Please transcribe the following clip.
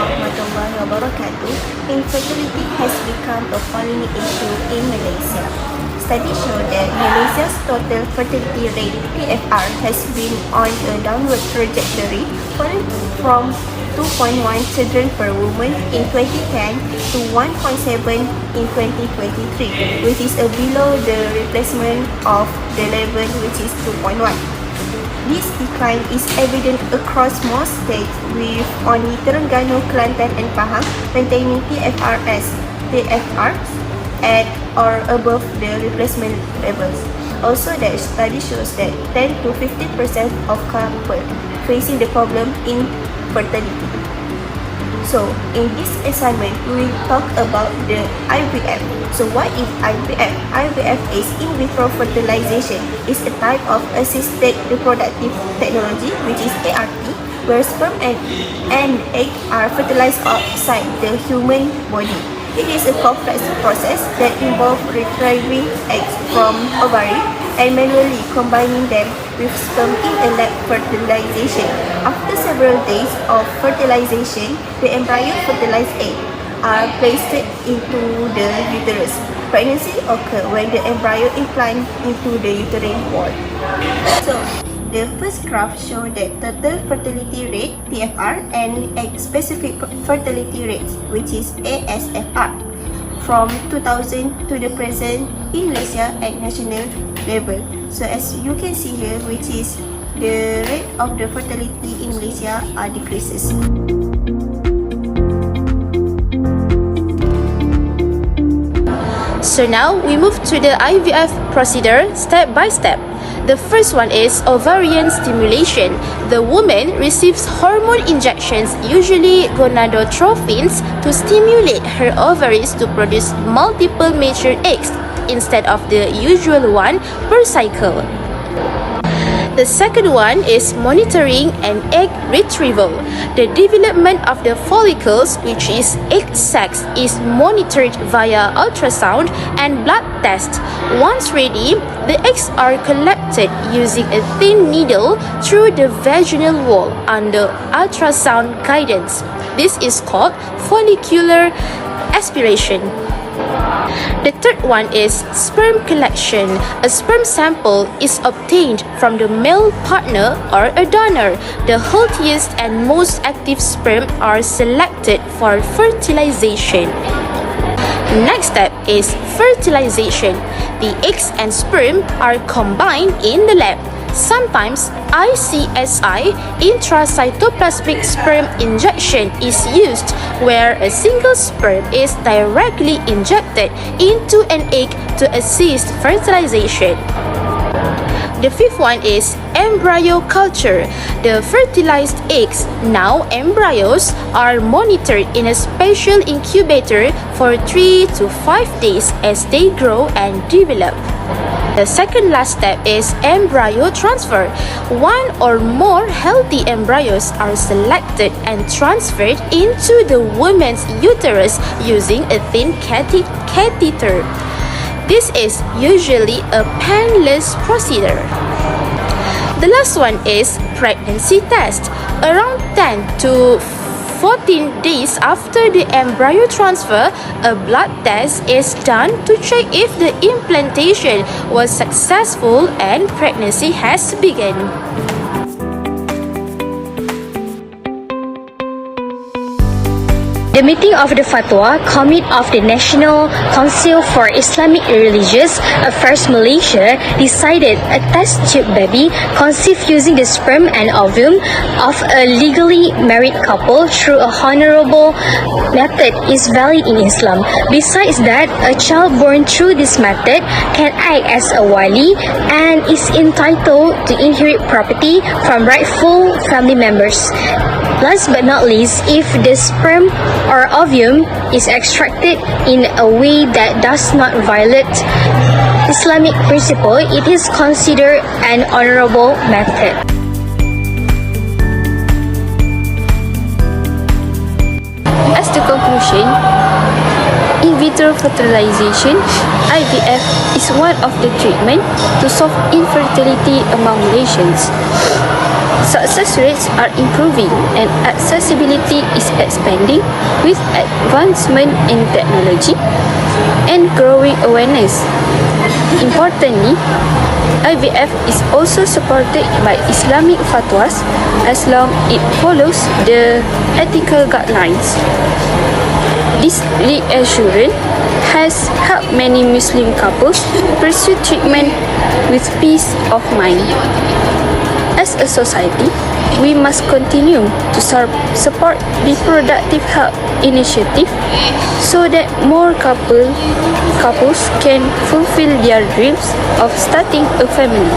warahmatullahi wabarakatuh. Infertility has become a thorny issue in Malaysia. Studies show that Malaysia's total fertility rate (TFR) has been on a downward trajectory, falling from 2.1 children per woman in 2010 to 1.7 in 2023, which is below the replacement of the level, which is 2.1. This decline is evident across most states, with only Terengganu, Kelantan and Pahang maintaining TFRs at or above the replacement levels. Also, the study shows that 10 to 15% of couples facing the problem in fertility. So, in this assignment, we will talk about the IVF. So, what is IVF? IVF is in vitro fertilization. It's a type of assisted reproductive technology, which is ART, where sperm and egg are fertilized outside the human body. It is a complex process that involves retrieving eggs from ovary and manually combining them with sperm in a lab fertilization. After several days of fertilization, the embryo fertilized egg are placed into the uterus. Pregnancy occurs when the embryo implants into the uterine wall. So, the first graph shows the total fertility rate (TFR) and egg-specific fertility rates, which is ASFR, from 2000 to the present in Malaysia at national level. So, as you can see here, which is the rate of the fertility in Malaysia decreases. So now we move to the IVF procedure step by step. The first one is ovarian stimulation. The woman receives hormone injections, usually gonadotrophins, to stimulate her ovaries to produce multiple mature eggs instead of the usual one per cycle. The second one is monitoring and egg retrieval. The development of the follicles, which is egg sacs, is monitored via ultrasound and blood test. Once ready, the eggs are collected using a thin needle through the vaginal wall under ultrasound guidance. This is called follicular aspiration. The third one is sperm collection. A sperm sample is obtained from the male partner or a donor. The healthiest and most active sperm are selected for fertilization. Next step is fertilization. The eggs and sperm are combined in the lab. Sometimes ICSI, intracytoplasmic sperm injection, is used, where a single sperm is directly injected into an egg to assist fertilization. The fifth one is embryo culture. The fertilized eggs, now embryos, are monitored in a special incubator for 3 to 5 days as they grow and develop. The second last step is embryo transfer. One or more healthy embryos are selected and transferred into the woman's uterus using a thin catheter. This is usually a painless procedure. The last one is pregnancy test. Around 10 to 14 days after the embryo transfer, a blood test is done to check if the implantation was successful and pregnancy has begun. The meeting of the Fatwa Committee of the National Council for Islamic Religious Affairs Malaysia decided a test tube baby conceived using the sperm and ovum of a legally married couple through a honorable method is valid in Islam. Besides that, a child born through this method can act as a wali and is entitled to inherit property from rightful family members. Last but not least, if the sperm or ovum is extracted in a way that does not violate Islamic principle, it is considered an honorable method. As the conclusion, in vitro fertilization, IVF, is one of the treatments to solve infertility among Malaysians. Success rates are improving and accessibility is expanding with advancement in technology and growing awareness. Importantly, IVF is also supported by Islamic fatwas as long it follows the ethical guidelines. This reassurance has helped many Muslim couples pursue treatment with peace of mind. As a society, we must continue to support reproductive health initiatives so that more couples can fulfill their dreams of starting a family.